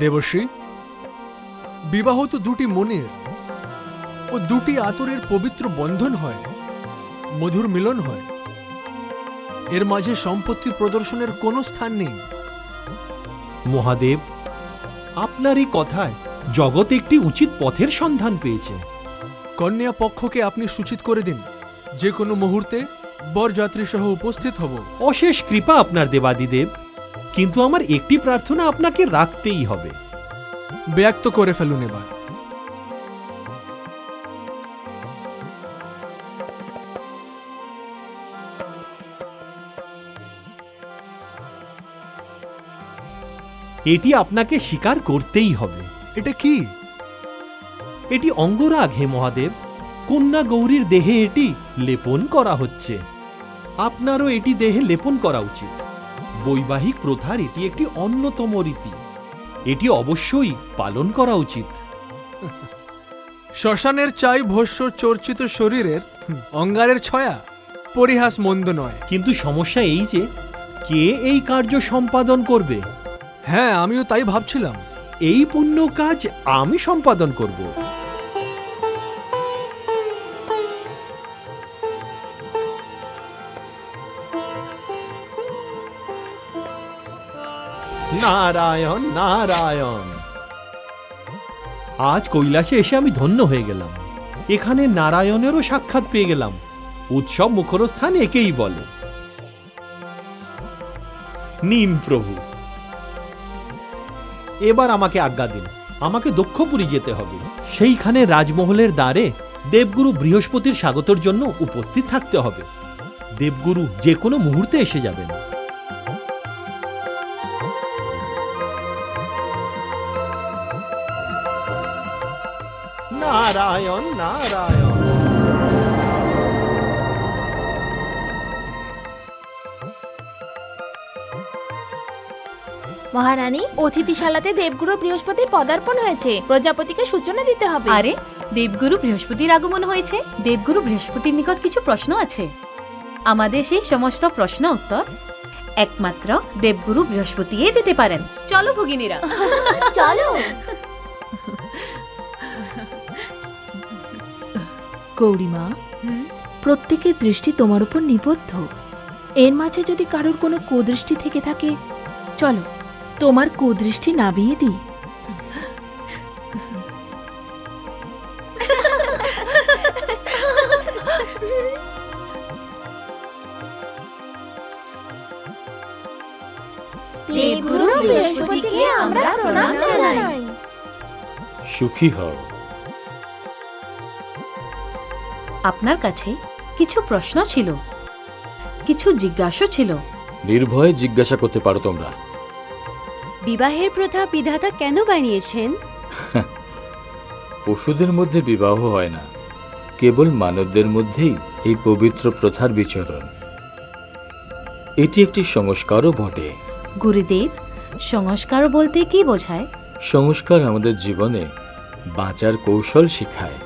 দেবশ্রী, বিবাহ তো দুটি মনের ও দুটি আতরের পবিত্র বন্ধন হয়, মধুর মিলন হয়। এর মাঝে সম্পত্তি প্রদর্শনের কোনো স্থান নেই। মহাদেব, আপনার এই কথায় জগৎ একটি উচিত পথের সন্ধান পেয়েছে। কন্যা পক্ষকে আপনি সূচিত করে দিন, যে কোনো মুহূর্তে বরযাত্রী সহ উপস্থিত হব। অশেষ কৃপা আপনার দেবাদিদেব, কিন্তু আমার একটি প্রার্থনা আপনাকে রাখতেই হবে। ব্যক্ত করে ফেলুন এবার। এটি আপনাকে স্বীকার করতেই হবে। এটা কি? এটি অঙ্গরাগ হে মহাদেব। কন্যা গৌরীর দেহে এটি লেপন করা হচ্ছে। আপনারও এটি দেহে লেপন করা উচিত। বৈবাহিক প্রথার এটি একটি অন্যতম রীতি। এটি অবশ্যই পালন করা উচিত। শ্মশানের চাই ভস্য চর্চিত শরীরের অঙ্গারের ছয়া পরিহাস মন্দ নয়। কিন্তু সমস্যা এই যে, কে এই কার্য সম্পাদন করবে? হ্যাঁ, আমিও তাই ভাবছিলাম। এই পুণ্য কাজ আমি সম্পাদন করব। নারায়ণ নারায়ণ। আজ কৈলাসে এসে আমি ধন্য হয়ে গেলাম। এখানে নারায়ণেরও সাক্ষাৎ পেয়ে গেলাম। উৎসব মুখরস্থান একেই বলে। নিন প্রভু, এবার আমাকে আজ্ঞা দিন। আমাকে দক্ষপুরী যেতে হবে। সেইখানে রাজমহলের দ্বারে দেবগুরু বৃহস্পতির স্বাগতের জন্য উপস্থিত থাকতে হবে। দেবগুরু যে কোনো মুহূর্তে এসে যাবেন। নারায়ণ নারায়ণ। মহারানী, অতিথিশালাতে দেবগুরু বৃহস্পতির পদার্পণ হয়েছে। প্রজাপতিকে সূচনা দিতে হবে। আরে, দেবগুরু বৃহস্পতির আগমন হয়েছে। দেবগুরু বৃহস্পতির নিকট কিছু প্রশ্ন আছে। আমাদের সেই সমস্ত প্রশ্ন উত্তর একমাত্র দেবগুরু বৃহস্পতিই দিতে পারেন। চলো ভগিনীরা, চলো। গৌরীমা, প্রত্যেকের দৃষ্টি তোমার উপর নিবদ্ধ। এর মাঝে যদি কারোর কোনো কুদৃষ্টি থেকে থাকে, চলো তোমার কুদৃষ্টি নাবিয়ে দিই। দেবগুরু বৃহস্পতিকে আমরা প্রণাম জানাই। সুখী হও। আপনার কাছে কিছু প্রশ্ন ছিল, কিছু জিজ্ঞাসা ছিল। নির্ভয়ে জিজ্ঞাসা করতে পারো তোমরা। বিবাহের প্রথা বিধাতা কেন বানিয়েছেন? পশুদের মধ্যে বিবাহ হয় না, কেবল মানবদের মধ্যেই এই পবিত্র প্রথার বিচরণ। এটি একটি সংস্কারও বটে। গুরুদেব, সংস্কার বলতে কি বোঝায়? সংস্কার আমাদের জীবনে বাঁচার কৌশল শিখায়,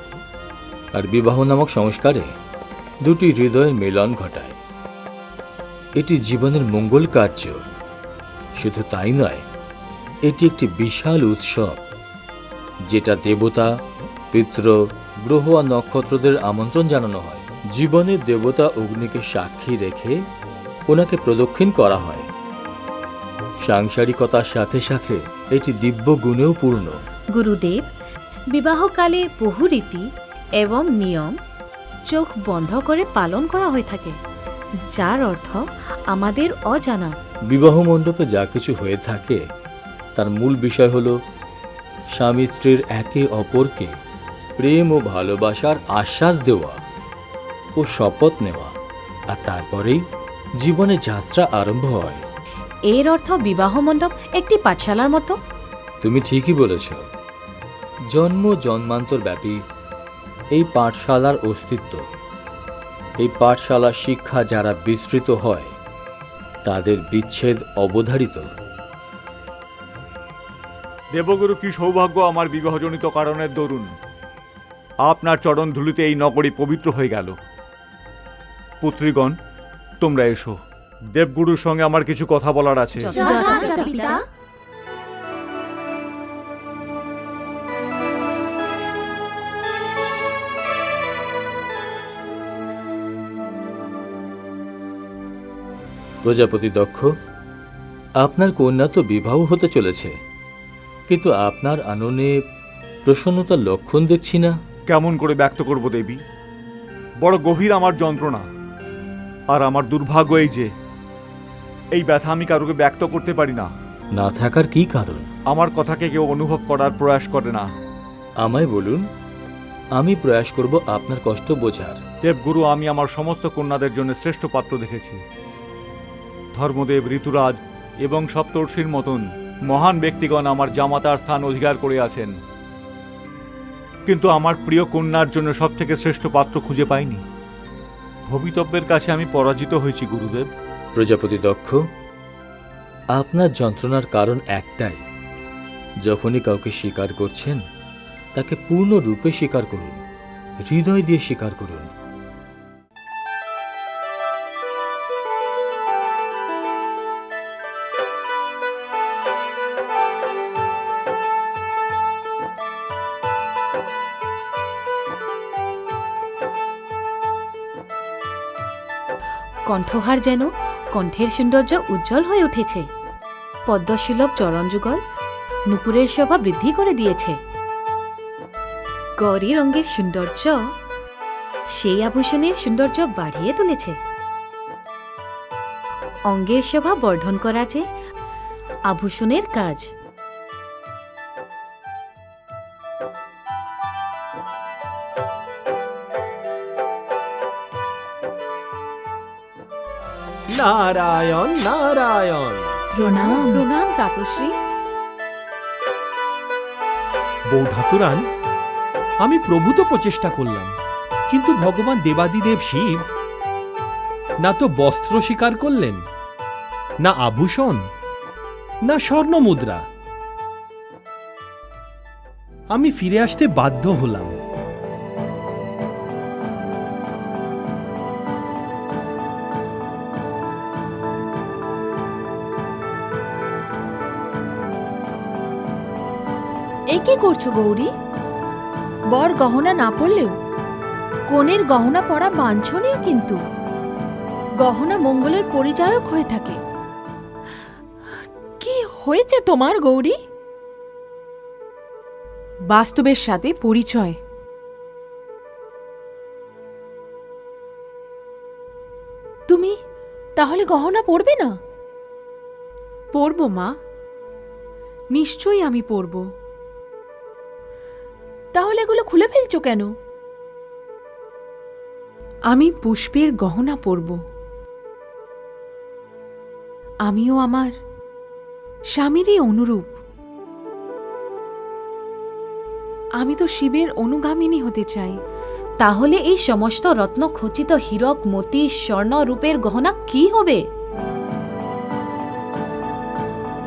আর বিবাহ নামক সংস্কারে দুটি হৃদয়ের মিলন ঘটায়। এটি জীবনের মঙ্গল কার্য। শুধু তাই নয়, এটি একটি বিশাল উৎসব, যেটা দেবতা, পিতৃ, গ্রহ আর নক্ষত্রদের আমন্ত্রণ জানানো হয়। জীবনের দেবতা অগ্নিকে সাক্ষী রেখে ওনাকে প্রদক্ষিণ করা হয়। সাংসারিকতার সাথে সাথে এটি দিব্য গুণেও পূর্ণ। গুরুদেব, বিবাহকালে বহু রীতি এবং নিয়ম চোখ বন্ধ করে পালন করা হয়ে থাকে, যার অর্থ আমাদের অজানা। বিবাহ মণ্ডপে যা কিছু হয়ে থাকে তার মূল বিষয় হল স্বামী স্ত্রীর একে অপরকে প্রেম ও ভালোবাসার আশ্বাস দেওয়া ও শপথ নেওয়া, আর তারপরেই জীবনে যাত্রা আরম্ভ হয়। এর অর্থ বিবাহ মণ্ডপ একটি পাঠশালার মতো। তুমি ঠিকই বলেছ। জন্ম জন্মান্তর ব্যাপী এই পাঠশালার অস্তিত্ব। এই পাঠশালার শিক্ষা যারা বিস্তৃত হয়, তাদের বিচ্ছেদ অবধারিত। দেবগুরু, কি সৌভাগ্য আমার বিবাহজনিত কারণের দরুন আপনার চরণ ধুলিতে এই নগরী পবিত্র হয়ে গেল। পুত্রীগণ, তোমরা এসো। দেবগুরুর সঙ্গে আমার কিছু কথা বলার আছে। যথাজ্ঞা পিতা। প্রজাপতি দক্ষ, আপনার কন্যা তো বিবাহ হতে চলেছে, কিন্তু আপনার আননে প্রসন্নতার লক্ষণ দেখছি না। কেমন করে ব্যক্ত করব দেবী? বড় গভীর আমার যন্ত্রণা, আর আমার দুর্ভাগ্য এই যে এই ব্যথা আমি কারোকে ব্যক্ত করতে পারি না। না থাকার কি কারণ? আমার কথাকে কেউ অনুভব করার প্রয়াস করে না। আমায় বলুন, আমি প্রয়াস করব আপনার কষ্ট বোঝার। দেবগুরু, আমি আমার সমস্ত কন্যাদের জন্য শ্রেষ্ঠ পাত্র দেখেছি। ধর্মদেব, ঋতুরাজ এবং সপ্তর্ষির মতন মহান ব্যক্তিগণ আমার জামাতার স্থান অধিকার করে আছেন, কিন্তু আমার প্রিয় কন্যার জন্য সব থেকে শ্রেষ্ঠ পাত্র খুঁজে পাইনি। ভবিতব্যের কাছে আমি পরাজিত হয়েছি গুরুদেব। প্রজাপতি দক্ষ, আপনার যন্ত্রণার কারণ একটাই। যখনই কাউকে স্বীকার করছেন, তাকে পূর্ণরূপে স্বীকার করুন, হৃদয় দিয়ে স্বীকার করুন। কণ্ঠহার যেন কণ্ঠের সৌন্দর্য উজ্জ্বল হয়ে উঠেছে। পদ্মসুলভ চরণ যুগল নুপুরের শোভা বৃদ্ধি করে দিয়েছে। গৌরীর অঙ্গের সৌন্দর্য সেই আভূষণের সৌন্দর্য বাড়িয়ে তুলেছে। অঙ্গের শোভা বর্ধন করা যে আভূষণের কাজ। নারায়ণ নারায়ণ। প্রণাম। প্রণাম তাতশ্রী। বউ ঠাকুরান, আমি প্রভূত প্রচেষ্টা করলাম, কিন্তু ভগবান দেবাদিদেব শিব না তো বস্ত্র স্বীকার করলেন, না আভূষণ, না স্বর্ণ মুদ্রা। আমি ফিরে আসতে বাধ্য হলাম। এ কি করছো গৌরী? বর গহনা না পরলেও কনের গহনা পরা বাঞ্ছনীয়, কিন্তু গহনা মঙ্গলের পরিচায়ক হয়ে থাকে। কি হয়েছে তোমার গৌরী? বাস্তবের সাথে পরিচয়। তুমি তাহলে গহনা পরবে না? পরব মা, নিশ্চয়ই আমি পরব। তাহলে এগুলো খুলে ফেলছো কেন? আমি পুষ্পের গহনা পরব। আমিও আমার স্বামীরই অনুরূপ। আমি তো শিবের অনুগামিনী হতে চাই। তাহলে এই সমস্ত রত্ন খচিত হীরক মতি স্বর্ণ রূপের গহনা কি হবে?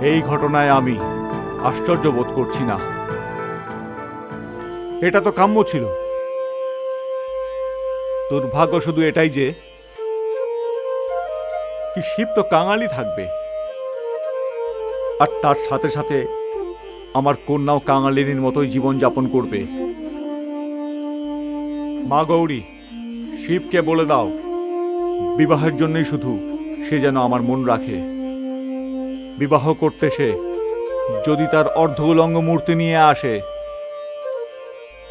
এই ঘটনায় আমি আশ্চর্য বোধ করছি না। এটা তো কাম্য ছিল। দুর্ভাগ্য শুধু এটাই যে কি শিব তো কাঙালি থাকবে, আর তার সাথে সাথে আমার কন্যাও কাঙালিনীর মতোই জীবনযাপন করবে। মা গৌরী, শিবকে বলে দাও বিবাহের জন্যই শুধু সে যেন আমার মন রাখে। বিবাহ করতে সে যদি তার অর্ধ উলঙ্গ মূর্তি নিয়ে আসে,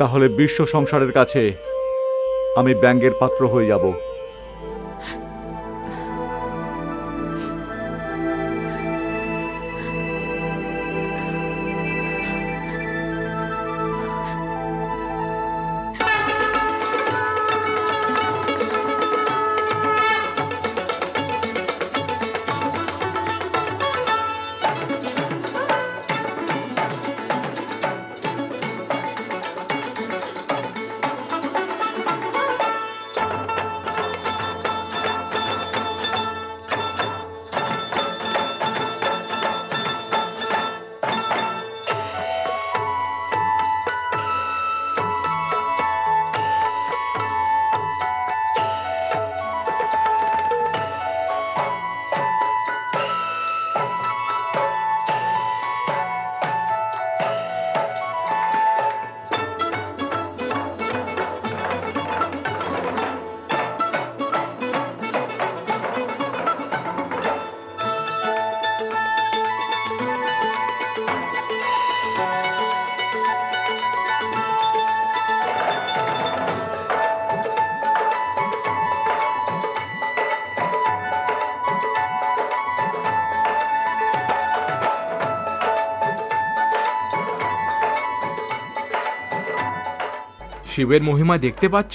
তাহলে বিশ্ব সংসারের কাছে আমি ব্যঙ্গের পাত্র হয়ে যাব। শিবের মহিমা দেখতে পাচ্ছ?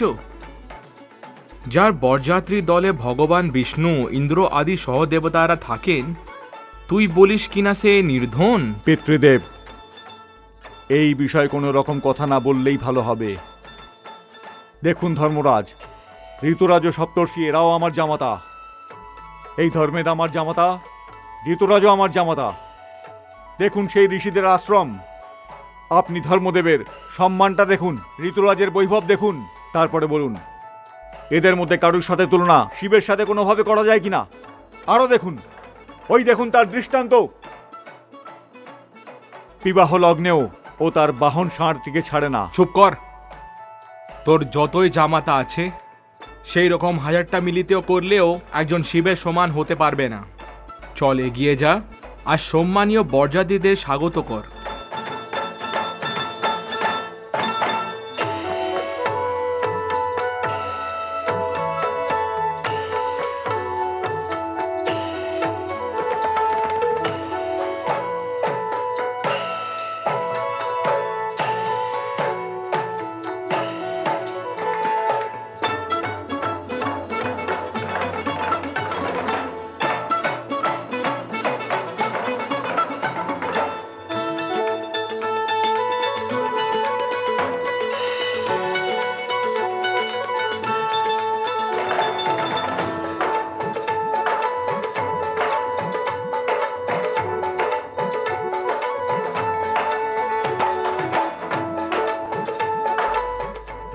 যার বরযাত্রী দলে ভগবান বিষ্ণু, ইন্দ্র আদি সহদেবতারা থাকেন, তুই বলিস কিনা সে নির্ধন? পিতৃদেব, এই বিষয়ে কোনো রকম কথা না বললেই ভালো হবে। দেখুন ধর্মরাজ, ঋতুরাজ ও সপ্তর্ষি এরাও আমার জামাতা। এই ধর্মেদ আমার জামাতা, ঋতুরাজও আমার জামাতা। দেখুন সেই ঋষিদের আশ্রম। আপনি ধর্মদেবের সম্মানটা দেখুন, ঋতুরাজের বৈভব দেখুন, তারপরে বলুন এদের মধ্যে কারুর সাথে তুলনা শিবের সাথে কোনোভাবে করা যায় কিনা। আরও দেখুন, ওই দেখুন তার দৃষ্টান্ত। বিবাহ লগ্নেও ও তার বাহন ষাঁড়টিকে ছাড়ে না। চুপ কর। তোর যতই জামাতা আছে, সেই রকম 1000টা মিলিতেও করলেও একজন শিবের সমান হতে পারবে না। চল এগিয়ে যা, আর সম্মানীয় বরযাত্রীদের স্বাগত কর।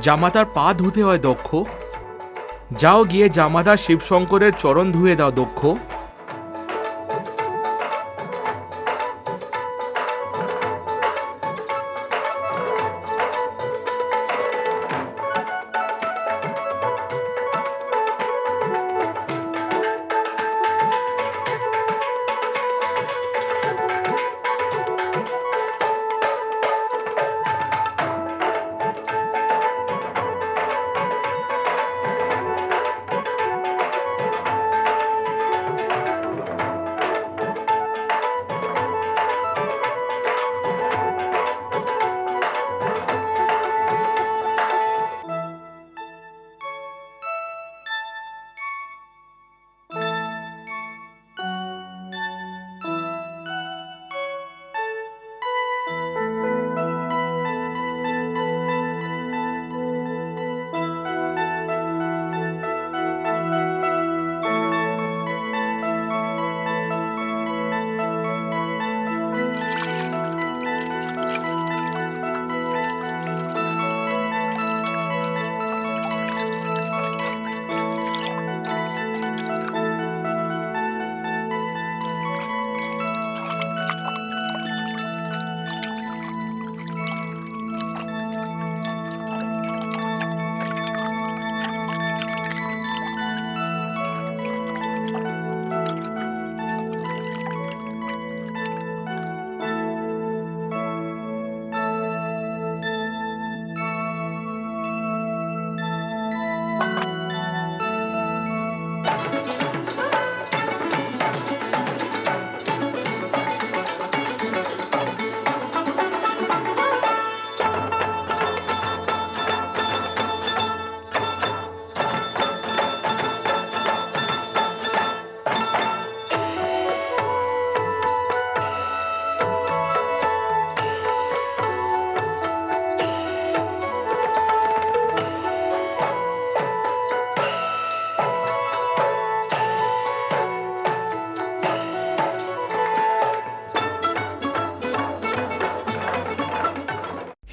জামাতার পা ধুতে হয় দক্ষ। যাও গিয়ে জামাতার শিবশঙ্করের চরণ ধুয়ে দাও দক্ষ।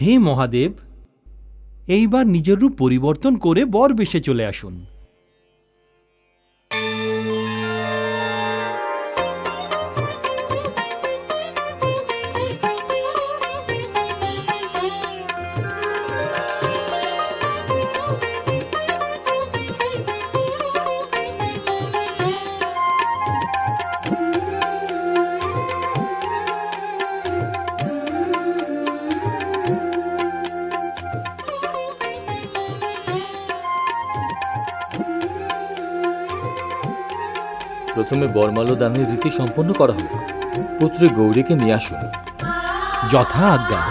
হে মহাদেব, এইবার নিজের রূপ পরিবর্তন করে বর বেশে চলে আসুন। প্রথমে বরমাল্য দানের রীতি সম্পন্ন করা হোক। পুত্রী গৌরীকে নিয়ে আসুন। যথা আজ্ঞা।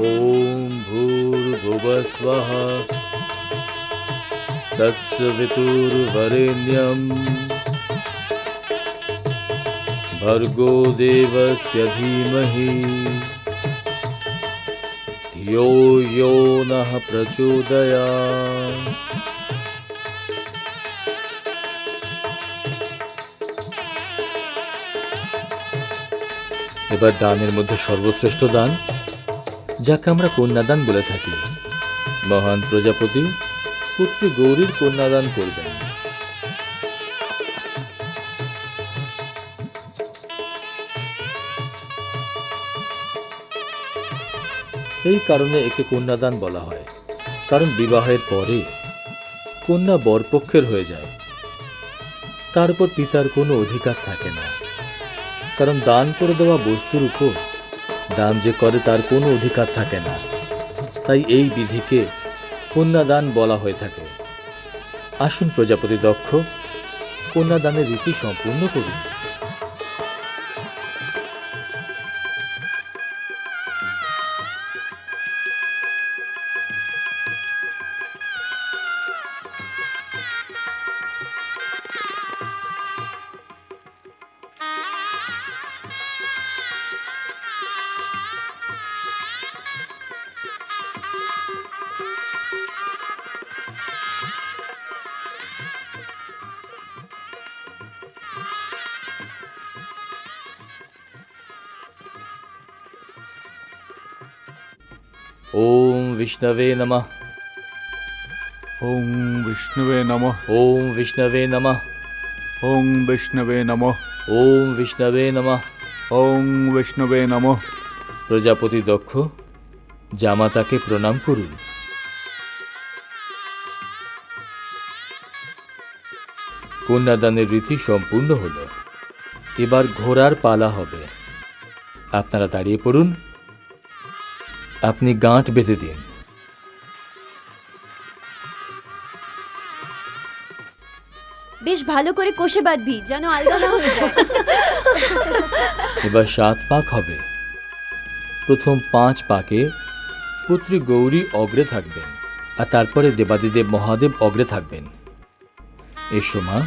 ॐ भूर्भुवस्वः तत्सवितुर्वरेण्यं भर्गो देवस्य धीमहि धियो यो नः प्रचोदयात्। এবার দানের মধ্যে সর্বশ্রেষ্ঠ দান, যাকে আমরা কন্যাদান বলে থাকি, মহান প্রজাপতি পুত্রী গৌরীর কন্যাদান করবেন। এই কারণে একে কন্যাদান বলা হয়, কারণ বিবাহের পরে কন্যা বরপক্ষের হয়ে যায়, তার উপর পিতার কোনো অধিকার থাকে না, কারণ দান করে দেওয়া বস্তুর উপর দান যে করে তার কোনো অধিকার থাকে না। তাই এই বিধিকে কন্যাদান বলা হয়ে থাকে। আসুন প্রজাপতি দক্ষ, কন্যাদানের রীতি সম্পূর্ণ করুন। ওম বিষ্ণবে নমঃ। ওম বিষ্ণুবে নমঃ। ওম বিষ্ণবে নমঃ। ওম বিষ্ণুবে নমঃ। ওম বিষ্ণবে নমঃ। ওম বিষ্ণুবে নমঃ। প্রজাপতি দক্ষ, জামাতাকে প্রণাম করুন। কন্যাদানের রীতি সম্পূর্ণ হল। এবার ঘোড়ার পালা হবে। আপনারা দাঁড়িয়ে পড়ুন। আপনি গাঁট বেঁধে দিন। বেশ ভালো করে কষে বাঁধবি, যেন আলগা না হয়ে যায়। এবার 7 পাক হবে। প্রথম 5 পাকে পুত্রী গৌরী অগ্রে থাকবেন, আর তারপরে দেবাদিদেব মহাদেব অগ্রে থাকবেন। এসো মা।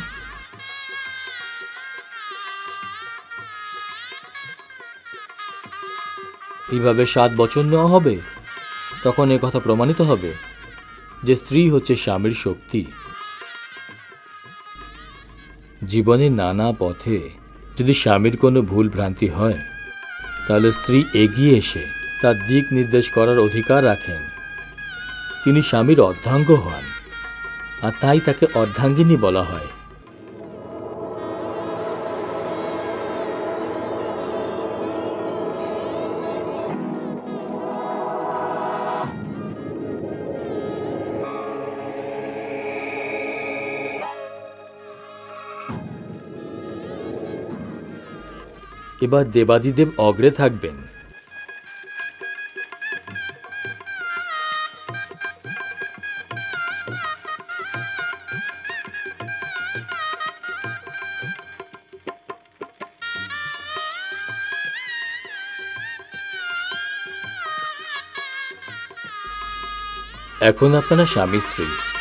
এইভাবে 7 বচন নেওয়া হবে। তখন এ কথা প্রমাণিত হবে যে স্ত্রী হচ্ছে স্বামীর শক্তি। জীবনে নানা পথে যদি স্বামীর কোনো ভুল ভ্রান্তি হয়, তাহলে স্ত্রী এগিয়ে এসে তার দিক নির্দেশ করার অধিকার রাখেন। তিনি স্বামীর অর্ধাঙ্গ হন, আর তাই তাকে অর্ধাঙ্গিনী বলা হয়। এবার দেবাদিদেব অগ্রে থাকবেন। এখন আপনারা স্বামী স্ত্রী।